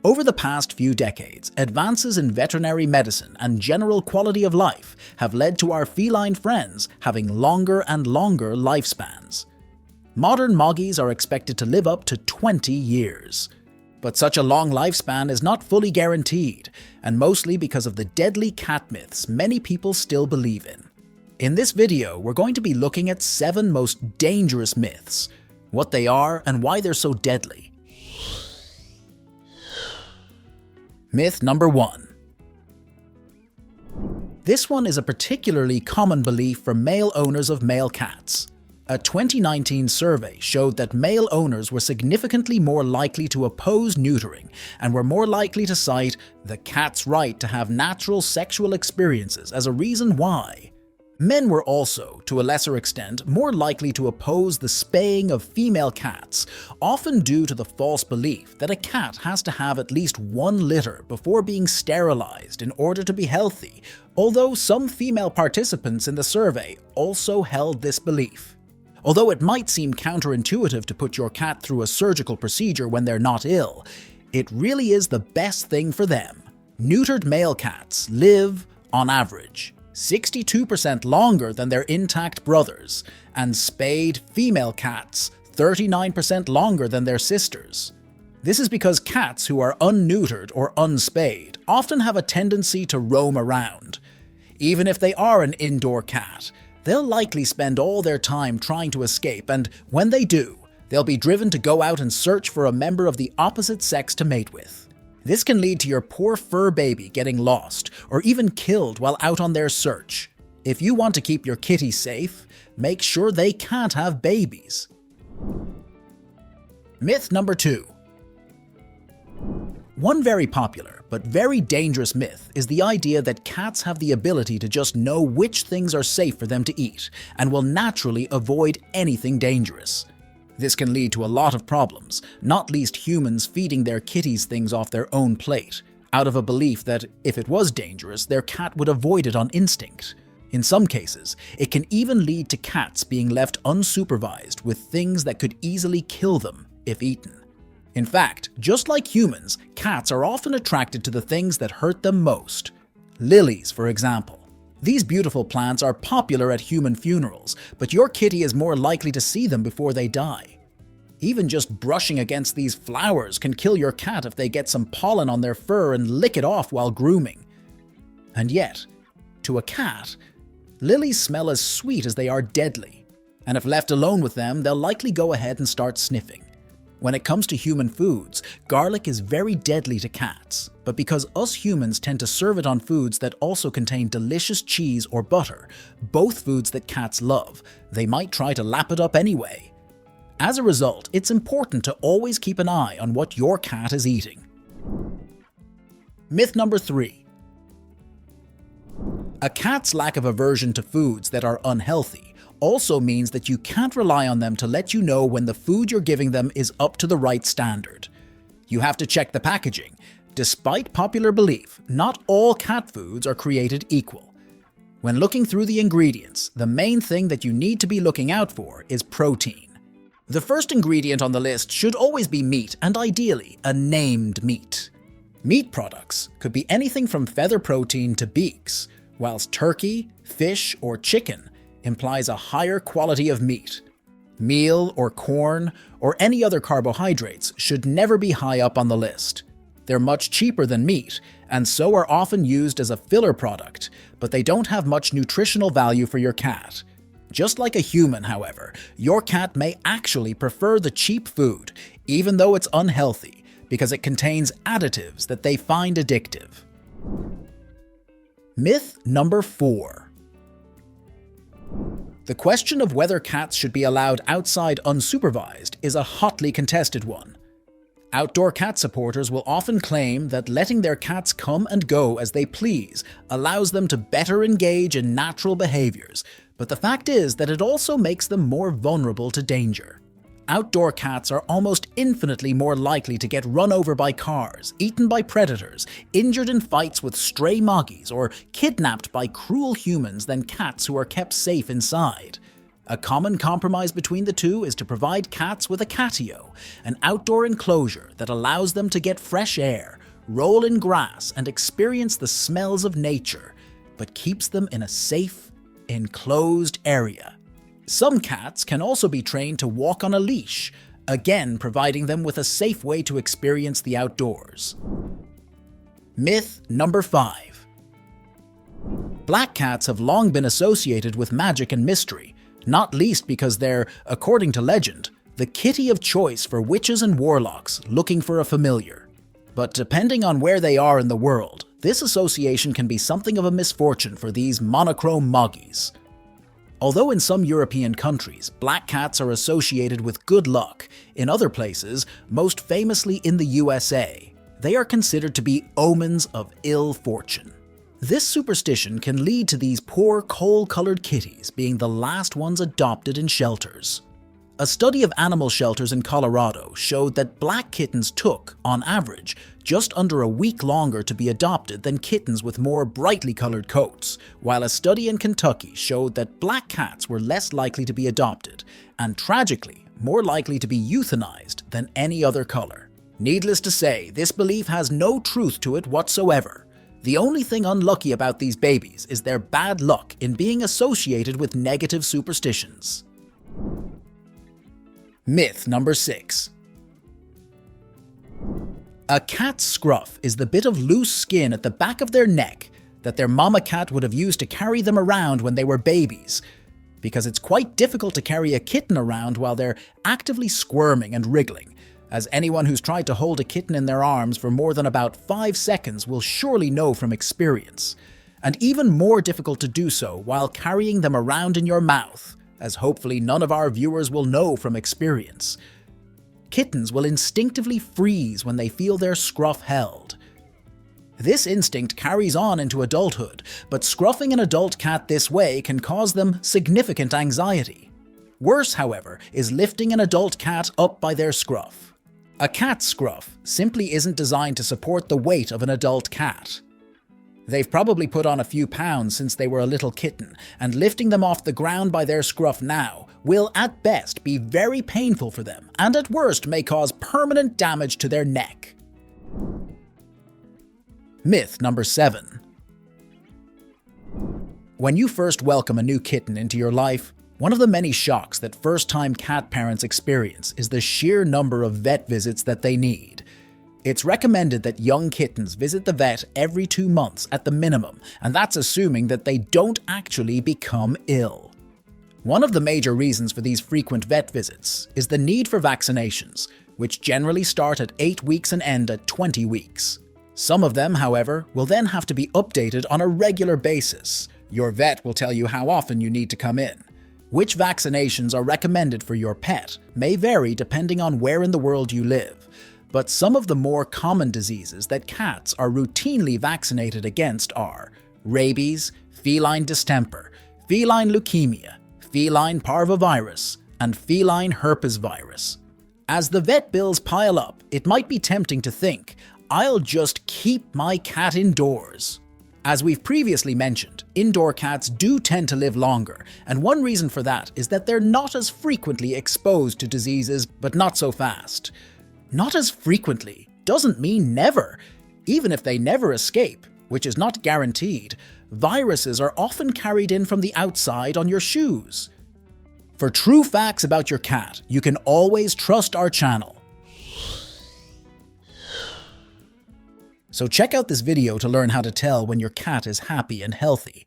Over the past few decades, advances in veterinary medicine and general quality of life have led to our feline friends having longer and longer lifespans. Modern moggies are expected to live up to 20 years. But such a long lifespan is not fully guaranteed, and mostly because of the deadly cat myths many people still believe in. In this video, we're going to be looking at 7 most dangerous myths, what they are and why they're so deadly. Myth number 1. This one is a particularly common belief for male owners of male cats. A 2019 survey showed that male owners were significantly more likely to oppose neutering and were more likely to cite the cat's right to have natural sexual experiences as a reason why. Men were also, to a lesser extent, more likely to oppose the spaying of female cats, often due to the false belief that a cat has to have at least 1 litter before being sterilized in order to be healthy, although some female participants in the survey also held this belief. Although it might seem counterintuitive to put your cat through a surgical procedure when they're not ill, it really is the best thing for them. Neutered male cats live, on average, 62% longer than their intact brothers, and spayed female cats 39% longer than their sisters. This is because cats who are unneutered or unspayed often have a tendency to roam around. Even if they are an indoor cat, they'll likely spend all their time trying to escape, and when they do, they'll be driven to go out and search for a member of the opposite sex to mate with. This can lead to your poor fur baby getting lost, or even killed while out on their search. If you want to keep your kitty safe, make sure they can't have babies. Myth number 2. One very popular, but very dangerous myth is the idea that cats have the ability to just know which things are safe for them to eat, and will naturally avoid anything dangerous. This can lead to a lot of problems, not least humans feeding their kitties things off their own plate, out of a belief that if it was dangerous, their cat would avoid it on instinct. In some cases, it can even lead to cats being left unsupervised with things that could easily kill them if eaten. In fact, just like humans, cats are often attracted to the things that hurt them most. Lilies, for example. These beautiful plants are popular at human funerals, but your kitty is more likely to see them before they die. Even just brushing against these flowers can kill your cat if they get some pollen on their fur and lick it off while grooming. And yet, to a cat, lilies smell as sweet as they are deadly, and if left alone with them, they'll likely go ahead and start sniffing. When it comes to human foods, garlic is very deadly to cats, but because us humans tend to serve it on foods that also contain delicious cheese or butter, both foods that cats love, they might try to lap it up anyway. As a result, it's important to always keep an eye on what your cat is eating. Myth number 3. A cat's lack of aversion to foods that are unhealthy also means that you can't rely on them to let you know when the food you're giving them is up to the right standard. You have to check the packaging. Despite popular belief, not all cat foods are created equal. When looking through the ingredients, the main thing that you need to be looking out for is protein. The first ingredient on the list should always be meat, and ideally, a named meat. Meat products could be anything from feather protein to beaks, whilst turkey, fish, or chicken implies a higher quality of meat. Meal or corn or any other carbohydrates should never be high up on the list. They're much cheaper than meat, and so are often used as a filler product, but they don't have much nutritional value for your cat. Just like a human, however, your cat may actually prefer the cheap food, even though it's unhealthy, because it contains additives that they find addictive. Myth number 4. The question of whether cats should be allowed outside unsupervised is a hotly contested one. Outdoor cat supporters will often claim that letting their cats come and go as they please allows them to better engage in natural behaviors, but the fact is that it also makes them more vulnerable to danger. Outdoor cats are almost infinitely more likely to get run over by cars, eaten by predators, injured in fights with stray moggies, or kidnapped by cruel humans than cats who are kept safe inside. A common compromise between the two is to provide cats with a catio, an outdoor enclosure that allows them to get fresh air, roll in grass, and experience the smells of nature, but keeps them in a safe, enclosed area. Some cats can also be trained to walk on a leash, again providing them with a safe way to experience the outdoors. Myth number 5. Black cats have long been associated with magic and mystery, not least because they're, according to legend, the kitty of choice for witches and warlocks looking for a familiar. But depending on where they are in the world, this association can be something of a misfortune for these monochrome moggies. Although in some European countries, black cats are associated with good luck, in other places, most famously in the USA, they are considered to be omens of ill fortune. This superstition can lead to these poor coal-colored kitties being the last ones adopted in shelters. A study of animal shelters in Colorado showed that black kittens took, on average, just under a week longer to be adopted than kittens with more brightly colored coats, while a study in Kentucky showed that black cats were less likely to be adopted, and tragically, more likely to be euthanized than any other color. Needless to say, this belief has no truth to it whatsoever. The only thing unlucky about these babies is their bad luck in being associated with negative superstitions. Myth number 6. A cat's scruff is the bit of loose skin at the back of their neck that their mama cat would have used to carry them around when they were babies, because it's quite difficult to carry a kitten around while they're actively squirming and wriggling, as anyone who's tried to hold a kitten in their arms for more than about 5 seconds will surely know from experience, and even more difficult to do so while carrying them around in your mouth, as hopefully none of our viewers will know from experience. Kittens will instinctively freeze when they feel their scruff held. This instinct carries on into adulthood, but scruffing an adult cat this way can cause them significant anxiety. Worse, however, is lifting an adult cat up by their scruff. A cat's scruff simply isn't designed to support the weight of an adult cat. They've probably put on a few pounds since they were a little kitten, and lifting them off the ground by their scruff now will at best be very painful for them, and at worst may cause permanent damage to their neck. Myth number 7. When you first welcome a new kitten into your life, one of the many shocks that first-time cat parents experience is the sheer number of vet visits that they need. It's recommended that young kittens visit the vet every 2 months at the minimum, and that's assuming that they don't actually become ill. One of the major reasons for these frequent vet visits is the need for vaccinations, which generally start at 8 weeks and end at 20 weeks. Some of them, however, will then have to be updated on a regular basis. Your vet will tell you how often you need to come in. Which vaccinations are recommended for your pet may vary depending on where in the world you live, but some of the more common diseases that cats are routinely vaccinated against are rabies, feline distemper, feline leukemia, feline parvovirus, and feline herpes virus. As the vet bills pile up, it might be tempting to think, I'll just keep my cat indoors. As we've previously mentioned, indoor cats do tend to live longer, and one reason for that is that they're not as frequently exposed to diseases, but not so fast. Not as frequently doesn't mean never. Even if they never escape, which is not guaranteed, viruses are often carried in from the outside on your shoes. For true facts about your cat, you can always trust our channel. So check out this video to learn how to tell when your cat is happy and healthy.